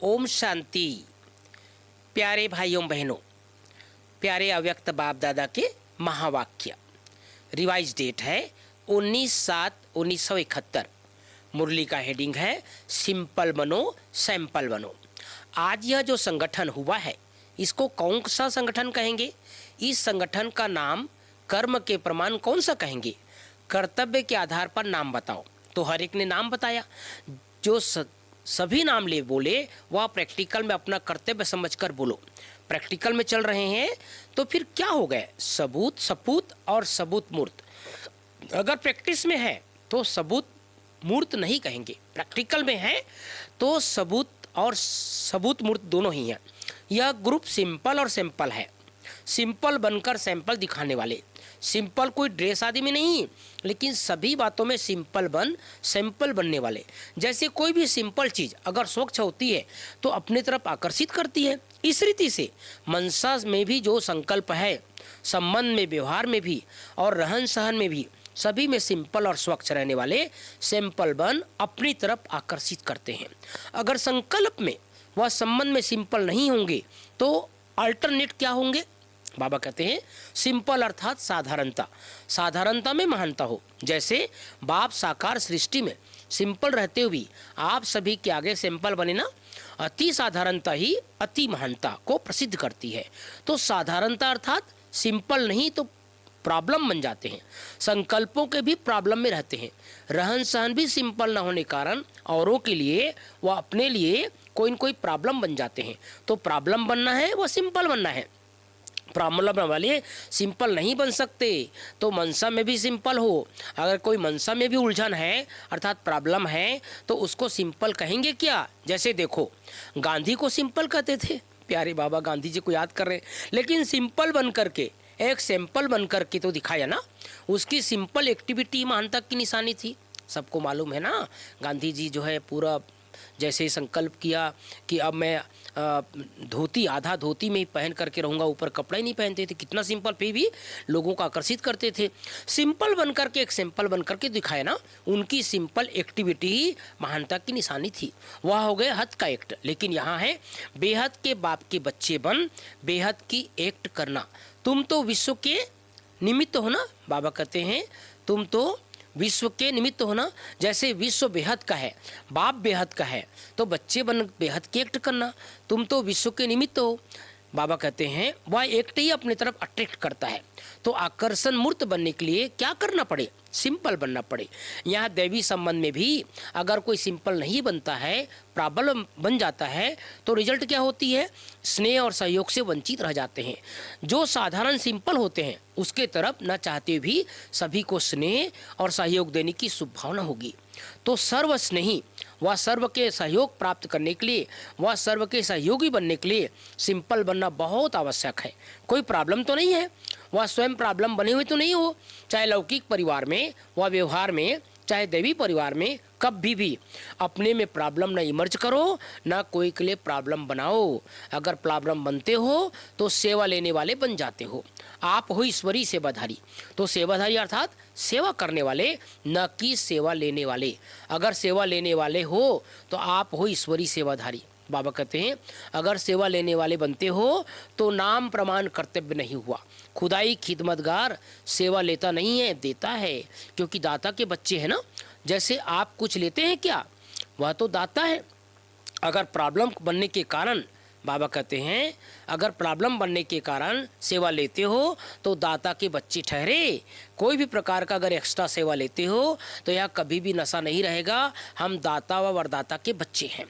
ओम शांति। प्यारे भाइयों बहनों, प्यारे अव्यक्त बाप दादा के महावाक्य। रिवाइज डेट है 19/7/1971। मुरली का हेडिंग है सिंपल बनो सैंपल बनो। आज यह जो संगठन हुआ है इसको कौन सा संगठन कहेंगे? इस संगठन का नाम कर्म के प्रमाण कौन सा कहेंगे? कर्तव्य के आधार पर नाम बताओ। तो हर एक ने नाम बताया। जो सभी नाम ले बोले वह प्रैक्टिकल में अपना कर्तव्य समझकर बोलो। प्रैक्टिकल में चल रहे हैं तो फिर क्या हो गए? सबूत सपूत और सबूत मूर्त। अगर प्रैक्टिस में है तो सबूत मूर्त नहीं कहेंगे, प्रैक्टिकल में है तो सबूत और सबूत मूर्त दोनों ही हैं। यह ग्रुप सिंपल और सैंपल है। सिंपल बनकर सैंपल दिखाने वाले। सिंपल कोई ड्रेस आदि में नहीं, लेकिन सभी बातों में सिंपल बन सैंपल बनने वाले। जैसे कोई भी सिंपल चीज़ अगर स्वच्छ होती है तो अपनी तरफ आकर्षित करती है। इस रीति से मनसा में भी जो संकल्प है, संबंध में, व्यवहार में भी और रहन सहन में भी, सभी में सिंपल और स्वच्छ रहने वाले सैंपल बन अपनी तरफ आकर्षित करते हैं। अगर संकल्प में व संबंध में सिंपल नहीं होंगे तो अल्टरनेट क्या होंगे? बाबा कहते हैं सिंपल अर्थात साधारणता। साधारणता में महानता हो। जैसे बाप साकार सृष्टि में सिंपल रहते हुए आप सभी के आगे सिंपल बने ना। अति साधारणता ही अति महानता को प्रसिद्ध करती है। तो साधारणता अर्थात सिंपल नहीं तो प्रॉब्लम बन जाते हैं। संकल्पों के भी प्रॉब्लम में रहते हैं। रहन सहन भी सिंपल ना होने कारण औरों के लिए व अपने लिए कोई न कोई प्रॉब्लम बन जाते हैं। तो प्रॉब्लम बनना है व सिंपल बनना है। प्रॉब्लम वाले सिंपल नहीं बन सकते। तो मनसा में भी सिंपल हो। अगर कोई मनसा में भी उलझन है अर्थात प्रॉब्लम है तो उसको सिंपल कहेंगे क्या? जैसे देखो, गांधी को सिंपल कहते थे। प्यारे बाबा गांधी जी को याद कर रहे हैं, लेकिन सिंपल बन करके, एक सैंपल बन करके तो दिखाया ना। उसकी सिंपल एक्टिविटी महानता की निशानी थी। सबको मालूम है ना, गांधी जी जो है पूरा जैसे संकल्प किया कि अब मैं धोती, आधा धोती में ही पहन करके रहूँगा, ऊपर कपड़ा ही नहीं पहनते थे। कितना सिंपल, फिर भी लोगों को आकर्षित करते थे। सिंपल बन करके, एक सैंपल बन करके दिखाया ना। उनकी सिंपल एक्टिविटी ही महानता की निशानी थी। वह हो गए हद का एक्ट। लेकिन यहाँ है बेहद के बाप के बच्चे बन बेहद की एक्ट करना। तुम तो विश्व के निमित्त हो ना। बाबा कहते हैं तुम तो विश्व के निमित्त होना। जैसे विश्व बेहद का है, बाप बेहद का है, तो बच्चे बन बेहद के एक्ट करना। तुम तो विश्व के निमित्त हो। बाबा कहते हैं वह एक्ट ही अपनी तरफ अट्रैक्ट करता है। तो आकर्षण मूर्त बनने के लिए क्या करना पड़े? सिंपल बनना पड़े। यहाँ दैवी संबंध में भी अगर कोई सिंपल नहीं बनता है, प्रॉब्लम बन जाता है, तो रिजल्ट क्या होती है? स्नेह और सहयोग से वंचित रह जाते हैं। जो साधारण सिंपल होते हैं उसके तरफ न चाहते भी सभी को स्नेह और सहयोग देने की शुभभावना होगी। तो सर्व स्नेही वह सर्व के सहयोग प्राप्त करने के लिए, वह सर्व के सहयोगी बनने के लिए सिंपल बनना बहुत आवश्यक है। कोई प्रॉब्लम तो नहीं है, वह स्वयं प्रॉब्लम बने हुए तो नहीं हो। चाहे लौकिक परिवार में व व्यवहार में, चाहे दैवी परिवार में, कभी भी अपने में प्रॉब्लम न इमर्ज करो, ना कोई के लिए प्रॉब्लम बनाओ। अगर प्रॉब्लम बनते हो तो सेवा लेने वाले बन जाते हो। आप हो ईश्वरीय सेवाधारी। तो सेवाधारी अर्थात सेवा करने वाले, न कि सेवा लेने वाले। अगर सेवा लेने वाले हो तो आप हो ईश्वरीय सेवाधारी। बाबा कहते हैं अगर सेवा लेने वाले बनते हो तो नाम प्रमाण कर्तव्य नहीं हुआ। खुदाई खिदमतगार सेवा लेता नहीं है, देता है, क्योंकि दाता के बच्चे हैं ना। जैसे आप कुछ लेते हैं क्या? वह तो दाता है। अगर प्रॉब्लम बनने के कारण, बाबा कहते हैं अगर प्रॉब्लम बनने के कारण सेवा लेते हो तो दाता के बच्चे ठहरे। कोई भी प्रकार का अगर एक्स्ट्रा सेवा लेते हो तो यह कभी भी नशा नहीं रहेगा। हम दाता व वरदाता के बच्चे हैं।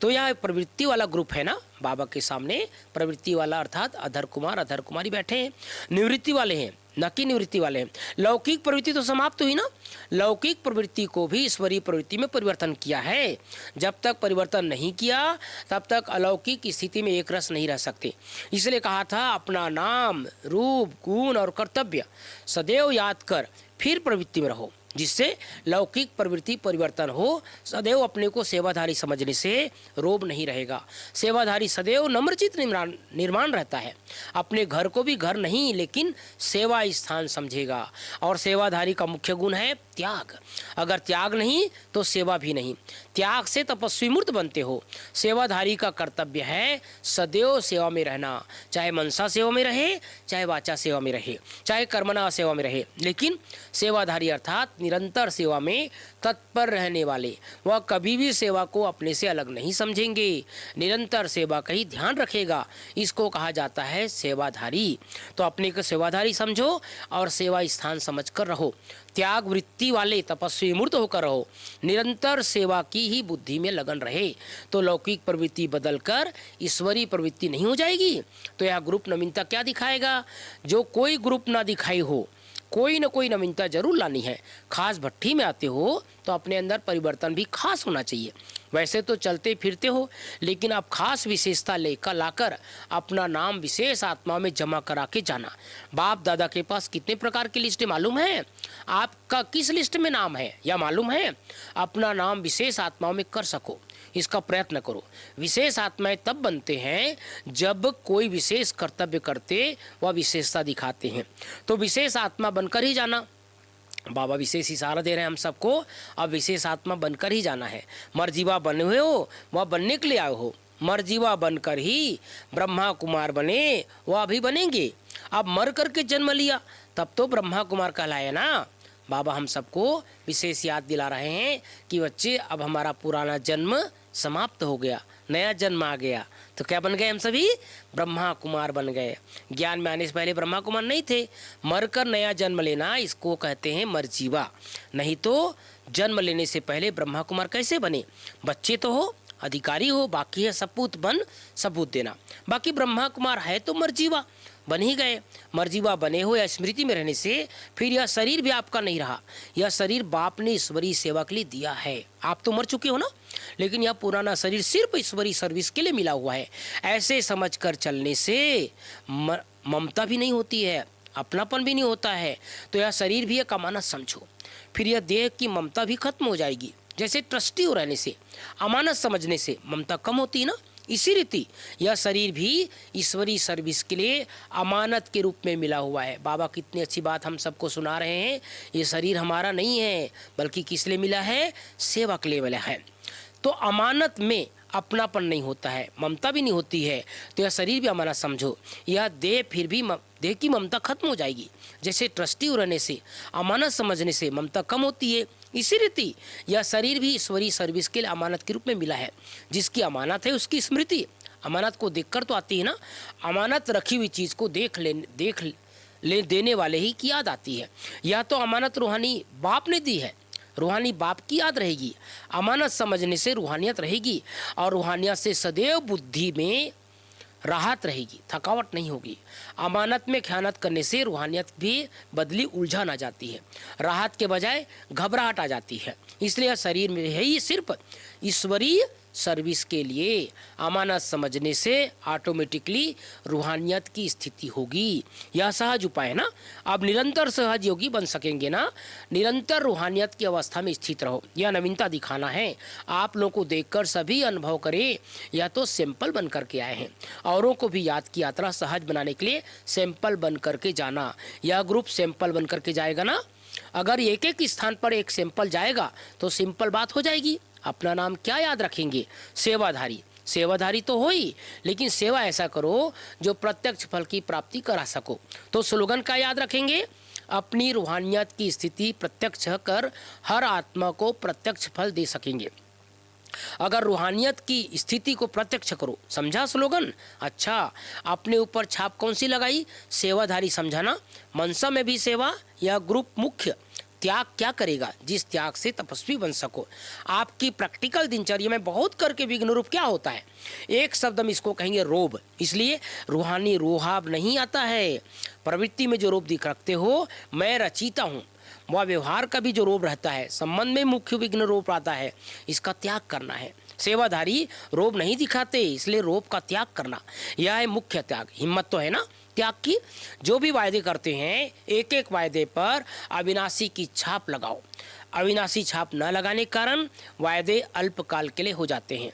तो यह प्रवृत्ति वाला ग्रुप है ना। बाबा के सामने प्रवृत्ति वाला अर्थात अधर कुमार, अधर कुमारी बैठे हैं। निवृत्ति वाले हैं, न कि निवृत्ति वाले हैं। लौकिक प्रवृत्ति तो समाप्त हुई ना। लौकिक प्रवृत्ति को भी ईश्वरीय प्रवृत्ति में परिवर्तन किया है। जब तक परिवर्तन नहीं किया तब तक अलौकिक स्थिति में एक रस नहीं रह सकते। इसलिए कहा था अपना नाम, रूप, गुण और कर्तव्य सदैव याद कर फिर प्रवृत्ति में रहो, जिससे लौकिक प्रवृत्ति परिवर्तन हो। सदैव अपने को सेवाधारी समझने से रोब नहीं रहेगा। सेवाधारी सदैव नम्रचित निर्माण रहता है। अपने घर को भी घर नहीं लेकिन सेवा स्थान समझेगा। और सेवाधारी का मुख्य गुण है त्याग। अगर त्याग नहीं तो सेवा भी नहीं। त्याग से तपस्वी मूर्त बनते हो। सेवाधारी का कर्तव्य है सदैव सेवा में रहना, चाहे मनसा सेवा में रहे, चाहे वाचा सेवा में रहे, चाहे कर्मणा सेवा में रहे। लेकिन सेवाधारी अर्थात निरंतर सेवा में तत्पर रहने वाले, वह कभी भी सेवा को अपने से अलग नहीं समझेंगे, निरंतर सेवा का ही ध्यान रखेगा। इसको कहा जाता है सेवाधारी। तो अपने को सेवाधारी समझो और सेवा स्थान समझकर रहो। त्याग वृत्ति वाले तपस्वी मूर्त होकर रहो। निरंतर सेवा की ही बुद्धि में लगन रहे तो लौकिक प्रवृत्ति बदलकर ईश्वरीय प्रवृत्ति नहीं हो जाएगी। तो यह ग्रुप नवीनता क्या दिखाएगा? जो कोई ग्रुप ना दिखाई हो, कोई न कोई नवीनता जरूर लानी है। खास भट्टी में आते हो तो अपने अंदर परिवर्तन भी खास होना चाहिए। वैसे तो चलते फिरते हो, लेकिन आप खास विशेषता लेकर लाकर अपना नाम विशेष आत्मा में जमा करा के जाना। बाप दादा के पास कितने प्रकार की लिस्ट मालूम है? आपका किस लिस्ट में नाम है या मालूम है? अपना नाम विशेष आत्माओं में कर सको, इसका प्रयत्न करो। विशेष आत्माएं तब बनते हैं जब कोई विशेष कर्तव्य करते वह विशेषता दिखाते हैं। तो विशेष आत्मा बनकर ही जाना। बाबा विशेष इशारा दे रहे हैं हम सबको, अब विशेष आत्मा बनकर ही जाना है। मरजीवा बने हुए हो, वह बनने के लिए आए हो। मरजीवा बनकर ही ब्रह्मा कुमार बने, वह अभी बनेंगे। अब मर करके जन्म लिया तब तो ब्रह्मा कुमार कहलाए ना। बाबा हम सबको विशेष याद दिला रहे हैं कि बच्चे अब हमारा पुराना जन्म समाप्त हो गया, नया जन्म आ गया। तो क्या बन गए हम सभी? ब्रह्मा कुमार बन गए। ज्ञान में आने से पहले ब्रह्मा कुमार नहीं थे। मरकर नया जन्म लेना इसको कहते हैं मरजीवा। नहीं तो जन्म लेने से पहले ब्रह्मा कुमार कैसे बने? बच्चे तो हो, अधिकारी हो, बाकी है सपूत बन सबूत देना। बाकी ब्रह्मा कुमार है तो मरजीवा बन ही गए। मरजीवा बने हो या स्मृति में रहने से फिर यह शरीर भी आपका नहीं रहा। यह शरीर बाप ने ईश्वरीय सेवा के लिए दिया है। आप तो मर चुके हो ना, लेकिन यह पुराना शरीर सिर्फ ईश्वरीय सर्विस के लिए मिला हुआ है। ऐसे समझकर चलने से ममता भी नहीं होती है, अपनापन भी नहीं होता है। तो यह शरीर भी एक अमानत समझो। फिर यह देह की ममता भी खत्म हो जाएगी। जैसे ट्रस्टी हो रहने से, अमानत समझने से ममता कम होती है ना, इसी रीति यह शरीर भी ईश्वरीय सर्विस के लिए अमानत के रूप में मिला हुआ है। बाबा कितनी अच्छी बात हम सबको सुना रहे हैं। ये शरीर हमारा नहीं है, बल्कि किस लिए मिला है? सेवा के लिए मिला है। तो अमानत में अपनापन नहीं होता है, ममता भी नहीं होती है। तो यह शरीर भी अमानत समझो। यह देह फिर भी देह की ममता खत्म हो जाएगी। जैसे ट्रस्टी रहने से, अमानत समझने से ममता कम होती है, इसी रीति यह शरीर भी ईश्वरीय सर्विस के लिए अमानत के रूप में मिला है। जिसकी अमानत है उसकी स्मृति अमानत को देखकर तो आती है ना। अमानत रखी हुई चीज़ को देख ले देने वाले ही की याद आती है। यह तो अमानत रूहानी बाप ने दी है, रूहानी बाप की याद रहेगी। अमानत समझने से रूहानियत रहेगी और रूहानियत से सदैव बुद्धि में राहत रहेगी, थकावट नहीं होगी। अमानत में ख़यानत करने से रूहानियत भी बदली उलझन आ जाती है, राहत के बजाय घबराहट आ जाती है। इसलिए शरीर में है ही सिर्फ ईश्वरीय सर्विस के लिए। अमानत समझने से ऑटोमेटिकली रूहानियत की स्थिति होगी। यह सहज उपाय है ना। अब निरंतर सहज योगी बन सकेंगे ना। निरंतर रूहानियत की अवस्था में स्थित रहो, यह नवीनता दिखाना है। आप लोगों को देखकर सभी अनुभव करें, या तो सैंपल बन करके आए हैं। औरों को भी याद की यात्रा सहज बनाने के लिए सैंपल बन करके जाना। यह ग्रुप सैंपल बन करके जाएगा ना। अगर एक एक स्थान पर एक सैंपल जाएगा तो सिंपल बात हो जाएगी। अपना नाम क्या याद रखेंगे? सेवाधारी। सेवाधारी तो हो ही, लेकिन सेवा ऐसा करो जो प्रत्यक्ष फल की प्राप्ति करा सको। तो स्लोगन का याद रखेंगे? अपनी रूहानियत की स्थिति प्रत्यक्ष कर हर आत्मा को प्रत्यक्ष फल दे सकेंगे। अगर रूहानियत की स्थिति को प्रत्यक्ष करो, समझा स्लोगन? अच्छा, अपने ऊपर छाप कौन सी लगाई? सेवाधारी समझाना। मनसा में भी सेवा। यह ग्रुप मुख्य त्याग क्या करेगा? जिस त्याग से तपस्वी बन सको। आपकी प्रैक्टिकल दिनचर्या में बहुत करके विघ्न रूप क्या होता है? एक शब्द हम इसको कहेंगे रोब। इसलिए रूहानी रोहाब नहीं आता है। प्रवृत्ति में जो रोब दिख रखते हो, मैं रचयिता हूँ, वह व्यवहार का भी जो रोब रहता है, संबंध में मुख्य विघ्न रोप आता है, इसका त्याग करना है। सेवाधारी रोब नहीं दिखाते, इसलिए रोब का त्याग करना, यह है मुख्य त्याग। हिम्मत तो है ना त्याग की। जो भी वायदे करते हैं, एक एक वायदे पर अविनाशी की छाप लगाओ। अविनाशी छाप न लगाने के कारण वायदे अल्पकाल के लिए हो जाते हैं।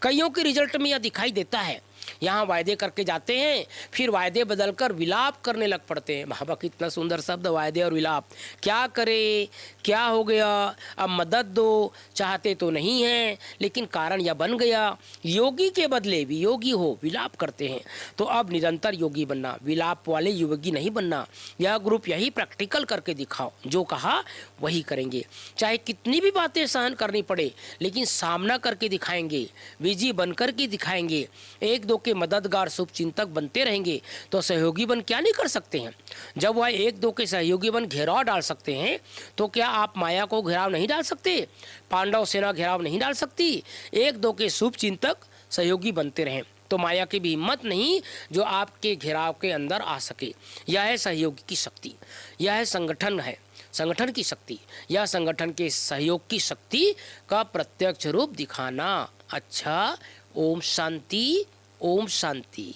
कईयों के रिजल्ट में यह दिखाई देता है यहाँ वायदे करके जाते हैं, फिर वायदे बदलकर विलाप करने लग पड़ते हैं। वाह, कितना सुंदर शब्द, वायदे और विलाप। क्या करे, क्या हो गया, अब मदद दो, चाहते तो नहीं हैं लेकिन कारण यह बन गया। योगी के बदले वियोगी हो, विलाप करते हैं। तो अब निरंतर योगी बनना, विलाप वाले योगी नहीं बनना। यह ग्रुप यही प्रैक्टिकल करके दिखाओ, जो कहा वही करेंगे, चाहे कितनी भी बातें सहन करनी पड़े, लेकिन सामना करके दिखाएंगे, विजयी बनकर के दिखाएंगे। एक दो के मददगार शुभचिंतक बनते रहेंगे तो सहयोगी बन क्या नहीं कर सकते हैं। जब वह एक दो के सहयोगी बन घेराव डाल सकते हैं तो क्या आप माया को घेराव नहीं डाल सकते? पांडव सेना घेराव नहीं डाल सकती? एक दो के शुभचिंतक सहयोगी बनते रहें तो माया की भी हिम्मत नहीं जो आपके घेराव के अंदर आ सके। यह है सहयोग की शक्ति, यह है संगठन, है संगठन की शक्ति, यह संगठन के सहयोग की शक्ति का प्रत्यक्ष रूप दिखाना। अच्छा, ओम शांति, ओम शांति।